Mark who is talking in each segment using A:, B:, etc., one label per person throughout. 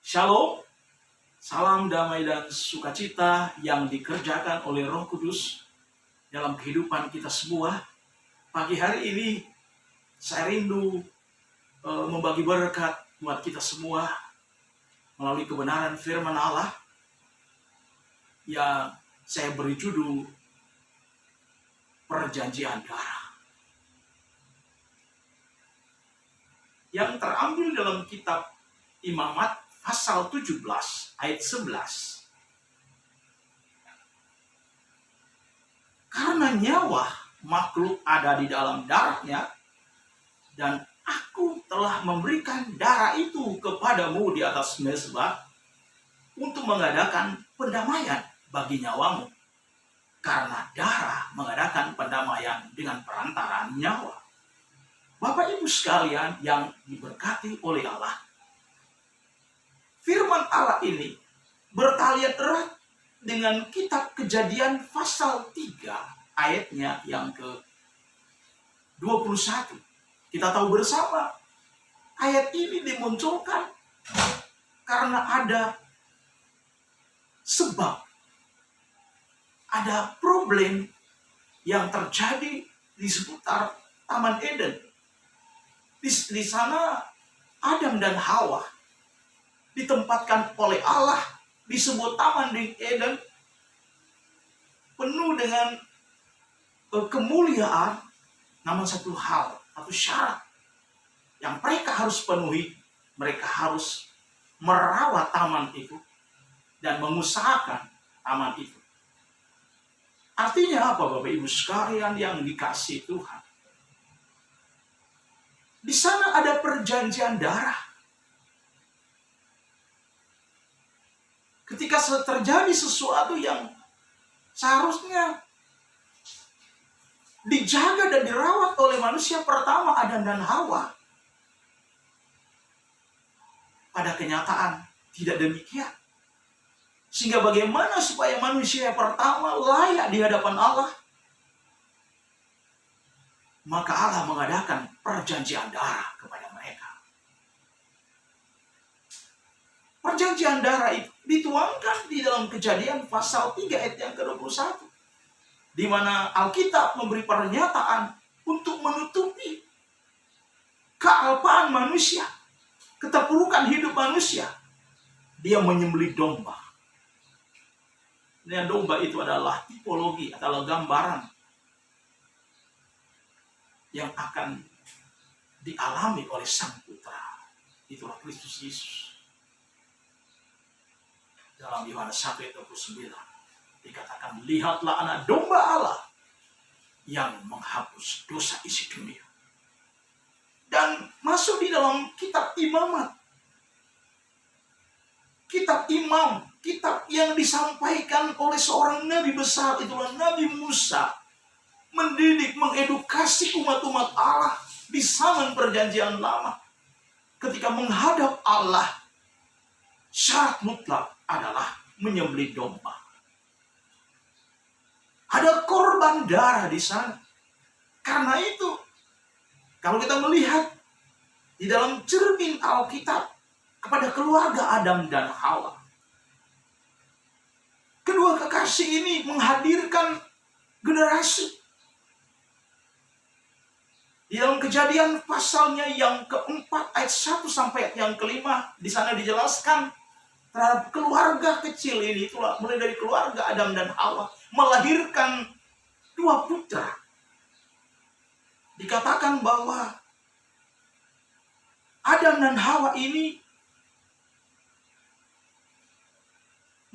A: Shalom, salam damai dan sukacita yang dikerjakan oleh Roh Kudus dalam kehidupan kita semua. Pagi hari ini saya rindu membagi berkat buat kita semua melalui kebenaran firman Allah yang saya beri judul Perjanjian Darah, yang terambil dalam kitab Imamat pasal 17 ayat 11. Karena nyawa makhluk ada di dalam darahnya, dan aku telah memberikan darah itu kepadamu di atas mezbah untuk mengadakan pendamaian bagi nyawamu. Karena darah mengadakan pendamaian dengan perantaraan nyawa. Bapak Ibu sekalian yang diberkati oleh Allah, firman Allah ini bertalian erat dengan kitab Kejadian pasal 3 ayatnya yang ke-21. Kita tahu bersama ayat ini dimunculkan karena ada sebab, ada problem yang terjadi di seputar Taman Eden. Di sana Adam dan Hawa ditempatkan oleh Allah di sebuah taman di Eden penuh dengan kemuliaan. Namun satu hal, satu syarat yang mereka harus penuhi, mereka harus merawat taman itu dan mengusahakan taman itu. Artinya apa, Bapak Ibu sekalian yang dikasihi Tuhan? Di sana ada perjanjian darah. Ketika terjadi sesuatu yang seharusnya dijaga dan dirawat oleh manusia pertama, Adam dan Hawa, pada kenyataan tidak demikian. Sehingga bagaimana supaya manusia pertama layak di hadapan Allah? Maka Allah mengadakan perjanjian darah kepada mereka. Perjanjian darah itu dituangkan di dalam Kejadian pasal 3 ayat yang ke-21. Di mana Alkitab memberi pernyataan untuk menutupi kealpaan manusia, keterpurukan hidup manusia. Dia menyembelih domba. Dan domba itu adalah tipologi, adalah gambaran yang akan dialami oleh Sang Putra. Itulah Kristus Yesus. Dalam Yohanes 1:29 dikatakan, lihatlah anak domba Allah yang menghapus dosa isi dunia. Dan masuk di dalam kitab Imamat, kitab Imam, kitab yang disampaikan oleh seorang nabi besar, itulah Nabi Musa, mendidik, mengedukasi umat-umat Allah di zaman perjanjian lama. Ketika menghadap Allah, syarat mutlak adalah menyembelih domba. Ada korban darah di sana. Karena itu, kalau kita melihat di dalam cermin Alkitab kepada keluarga Adam dan Hawa, kedua kekasih ini menghadirkan generasi. Di dalam Kejadian pasalnya yang keempat ayat 1 sampai ayat yang kelima, di sana dijelaskan terhadap keluarga kecil ini, itulah mulai dari keluarga Adam dan Hawa, melahirkan 2 putra. Dikatakan bahwa Adam dan Hawa ini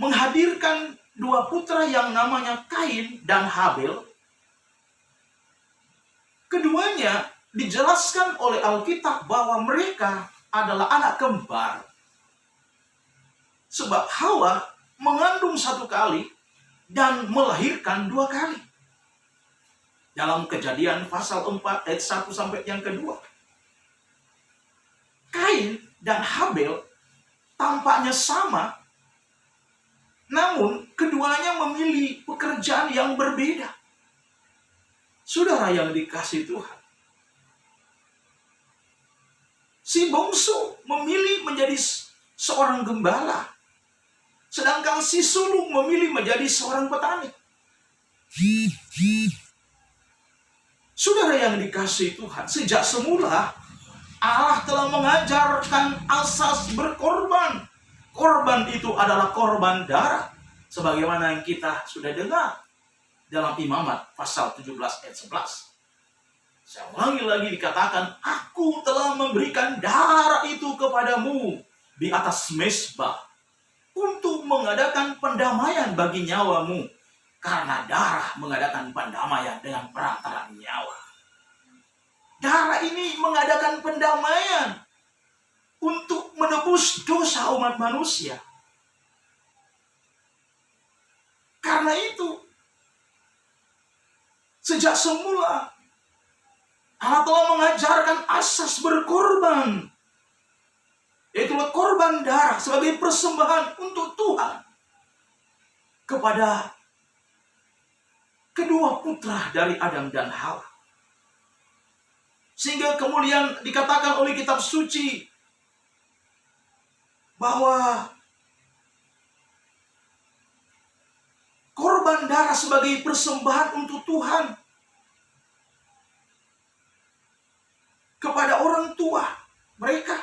A: menghadirkan 2 putra yang namanya Kain dan Habel. Keduanya dijelaskan oleh Alkitab bahwa mereka adalah anak kembar. Sebab Hawa mengandung 1 kali dan melahirkan 2 kali. Dalam Kejadian pasal 4 ayat 1 sampai yang kedua. Kain dan Habel tampaknya sama, namun keduanya memilih pekerjaan yang berbeda. Saudara yang dikasihi Tuhan, si bungsu memilih menjadi seorang gembala, sedangkan si sulung memilih menjadi seorang petani. Saudara yang dikasihi Tuhan, sejak semula Allah telah mengajarkan asas berkorban. Korban itu adalah korban darah, sebagaimana yang kita sudah dengar dalam Imamat pasal 17 ayat 11. Saya ulangi lagi, dikatakan, aku telah memberikan darah itu kepadamu di atas mezbah untuk mengadakan pendamaian bagi nyawamu, karena darah mengadakan pendamaian dengan perantara nyawa. Darah ini mengadakan pendamaian untuk menebus dosa umat manusia. Karena itu, sejak semula Allah telah mengajarkan asas berkorban, yaitu korban darah sebagai persembahan untuk Tuhan kepada kedua putra dari Adam dan Hawa. Sehingga kemudian dikatakan oleh kitab suci bahwa korban darah sebagai persembahan untuk Tuhan kepada orang tua mereka,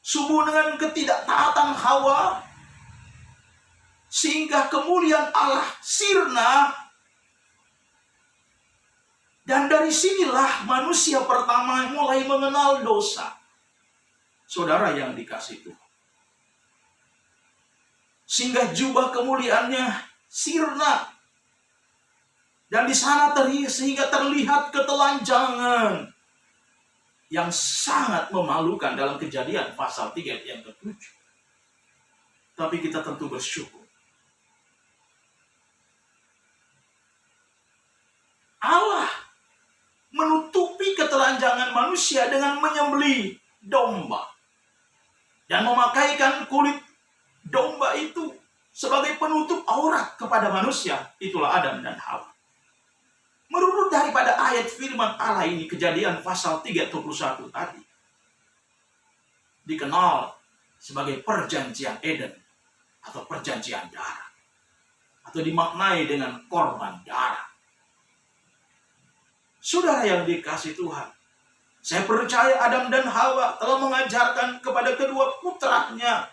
A: sehubungan dengan ketidaktaatan Hawa, sehingga kemuliaan Allah sirna. Dan dari sinilah manusia pertama mulai mengenal dosa. Saudara yang dikasihi Tuhan, sehingga jubah kemuliaannya sirna, dan di sana sehingga terlihat ketelanjangan yang sangat memalukan dalam Kejadian pasal 3 ayat yang ke-7. Tapi kita tentu bersyukur. Allah menutupi ketelanjangan manusia dengan menyembelih domba dan memakaikan kulit domba itu sebagai penutup aurat kepada manusia. Itulah Adam dan Hawa. Menurut daripada ayat firman Allah ini, Kejadian pasal 3:21 tadi, dikenal sebagai perjanjian Eden atau perjanjian darah, atau dimaknai dengan korban darah. Saudara yang dikasihi Tuhan, saya percaya Adam dan Hawa telah mengajarkan kepada kedua putranya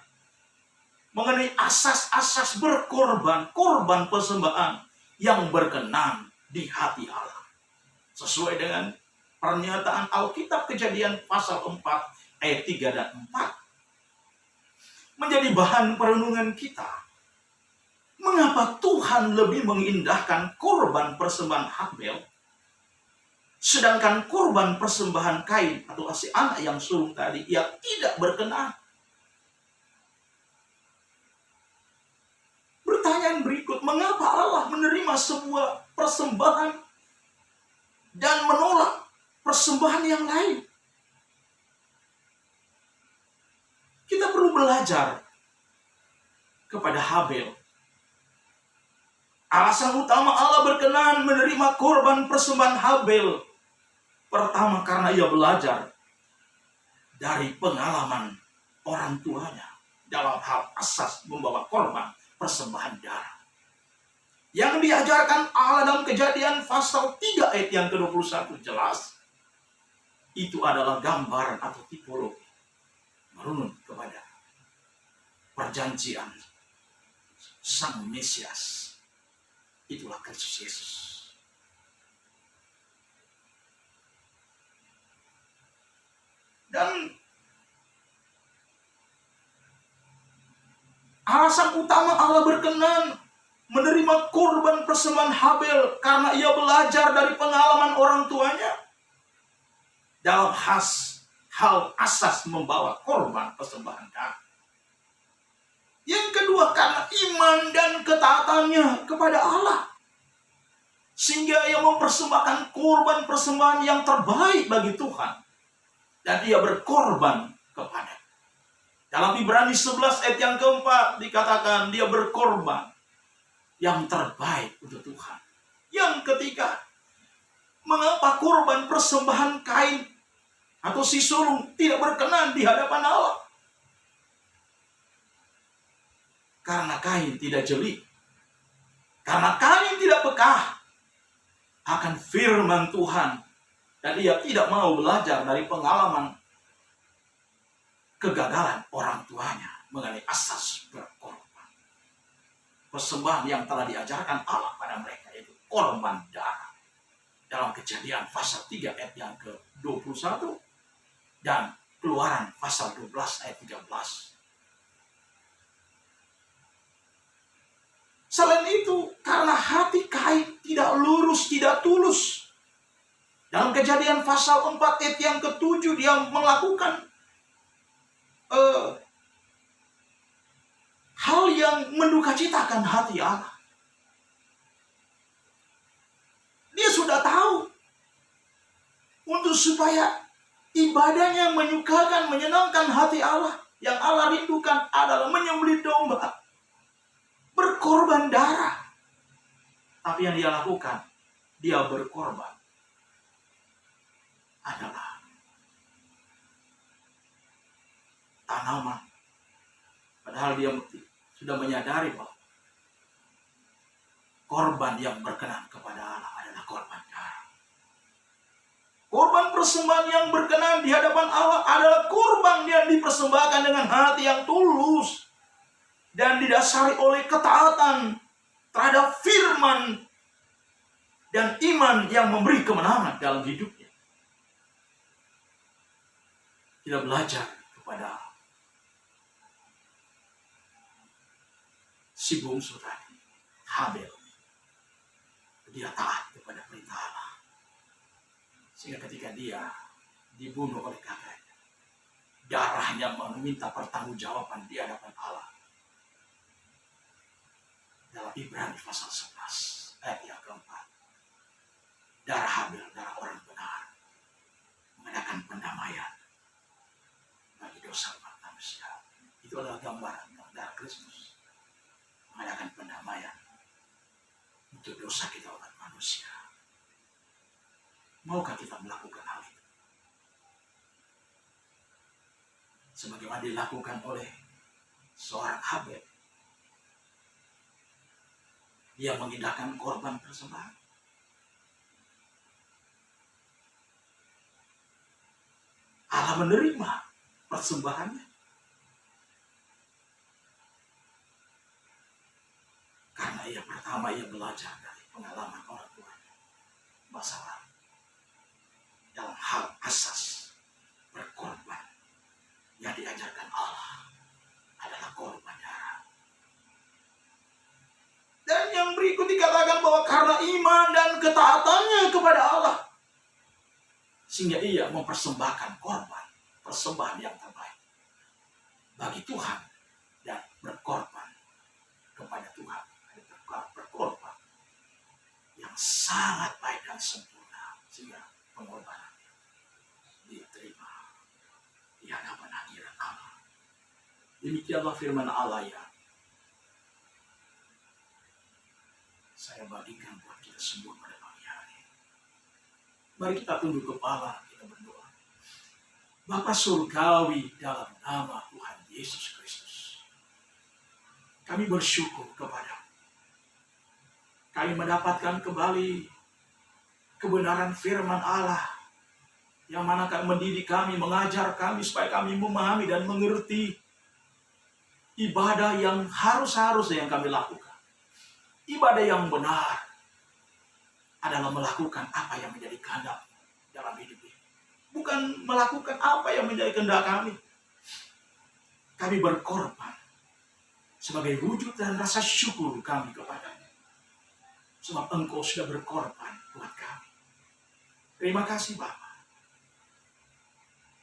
A: mengenai asas-asas berkorban, korban persembahan yang berkenan di hati Allah, sesuai dengan pernyataan Alkitab Kejadian pasal 4 ayat 3 dan 4. Menjadi bahan perenungan kita. Mengapa Tuhan lebih mengindahkan korban persembahan Habel, sedangkan korban persembahan Kain atau si anak yang sulung tadi ia tidak berkenan? Pertanyaan berikut, mengapa Allah menerima sebuah persembahan dan menolak persembahan yang lain? Kita perlu belajar kepada Habel. Alasan utama Allah berkenan menerima korban persembahan Habel, pertama karena ia belajar dari pengalaman orang tuanya dalam hal asas membawa korban persembahan darah. Yang diajarkan Allah dalam Kejadian pasal 3 ayat yang ke-21 jelas. Itu adalah gambaran atau tipologi merunut kepada perjanjian Sang Mesias. Itulah Kristus Yesus. Dan alasan utama Allah berkenan menerima korban persembahan Habel karena ia belajar dari pengalaman orang tuanya dalam hal asas membawa korban persembahan darah. Yang kedua, karena iman dan ketaatannya kepada Allah, sehingga ia mempersembahkan korban persembahan yang terbaik bagi Tuhan, dan ia berkorban kepada. Dalam Ibrani 11 ayat yang keempat dikatakan dia berkorban yang terbaik untuk Tuhan. Yang ketiga, mengapa korban persembahan Kain atau si sulung tidak berkenan di hadapan Allah? Karena Kain tidak jeli, karena Kain tidak peka akan firman Tuhan, dan dia tidak mau belajar dari pengalaman kegagalan orang tuanya mengenai asas berkorban. Persembahan yang telah diajarkan Allah pada mereka yaitu korban darah. Dalam Kejadian pasal 3 ayat yang ke-21 dan Keluaran pasal 12 ayat 13. Selain itu, karena hati Kain tidak lurus, tidak tulus. Dalam Kejadian pasal 4 ayat yang ke-7 dia melakukan hal yang mendukacitakan hati Allah. Dia sudah tahu untuk supaya ibadahnya menyukakan, menyenangkan hati Allah, yang Allah rindukan adalah menyembelih domba, berkorban darah. Tapi yang dia lakukan, dia berkorban adalah tanaman. Padahal dia sudah menyadari bahwa korban yang berkenan kepada Allah adalah korban darah. Korban persembahan yang berkenan di hadapan Allah adalah korban yang dipersembahkan dengan hati yang tulus dan didasari oleh ketaatan terhadap firman dan iman yang memberi kemenangan dalam hidupnya. Kita belajar kepada si bungsu tadi, Habel. Dia taat kepada perintah Allah. Sehingga ketika dia dibunuh oleh kakaknya, darahnya meminta pertanggungjawaban di hadapan Allah. Dalam Ibrani pasal 11 ayat yang keempat, darah Habel, darah orang benar, mengadakan pendamaian bagi dosa umat manusia. Itu adalah gambaran darah Kristus, mengadakan pendamaian untuk dosa kita umat manusia. Maukah kita melakukan hal itu? Sebagaimana dilakukan oleh seorang Habel. Dia mengindahkan korban persembahan. Allah menerima persembahannya. Karena pertama ia belajar dari pengalaman orang tuanya. Masalah dalam hal asas berkorban yang diajarkan Allah adalah korban darah. Dan yang berikut dikatakan bahwa karena iman dan ketaatannya kepada Allah, sehingga ia mempersembahkan korban, persembahan yang terbaik bagi Tuhan dan berkorban kepada Tuhan. Berkorban yang sangat baik dan sempurna, sehingga pengorbanan diterima di hadapan hadirat Allah. Demikianlah firman Allah yang saya bagikan buat kita semua pada pagi hari. Mari kita tunduk kepala, kita berdoa. Bapa surgawi, dalam nama Tuhan Yesus Kristus, kami bersyukur kepada kami mendapatkan kembali kebenaran firman Allah yang mana akan mendidik kami, mengajar kami supaya kami memahami dan mengerti ibadah yang harus yang kami lakukan. Ibadah yang benar adalah melakukan apa yang menjadi kehendak dalam hidup ini. Bukan melakukan apa yang menjadi kehendak kami. Kami berkorban sebagai wujud dan rasa syukur kami kepada-Nya. Sebab Engkau sudah berkorban buat kami. Terima kasih Bapa.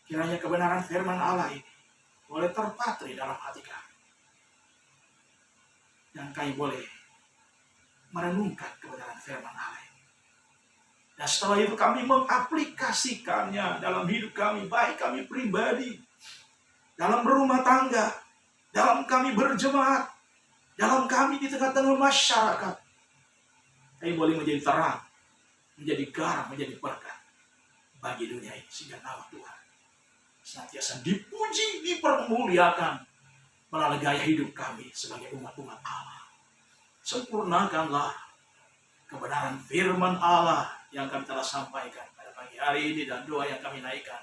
A: Kiranya kebenaran firman Allah ini boleh terpatri dalam hati kami. Dan kami boleh merenungkan kebenaran firman Allah ini. Dan setelah itu kami mengaplikasikannya dalam hidup kami. Baik kami pribadi, dalam berumah tangga, dalam kami berjemaat, dalam kami di tengah-tengah masyarakat. Kami boleh menjadi terang, menjadi garam, menjadi berkat bagi dunia ini. Sehingga nama Tuhan senantiasa dipuji, dipermuliakan melalui gaya hidup kami sebagai umat-umat Allah. Sempurnakanlah kebenaran firman Allah yang kami telah sampaikan pada pagi hari ini dan doa yang kami naikkan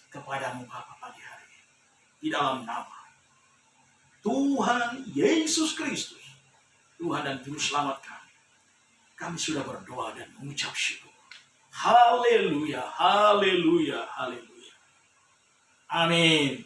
A: kepadamu Bapa pagi hari ini. Di dalam nama Tuhan Yesus Kristus, Tuhan dan Juru Selamat kami sudah berdoa dan mengucap syukur. Haleluya, haleluya, haleluya. Amin.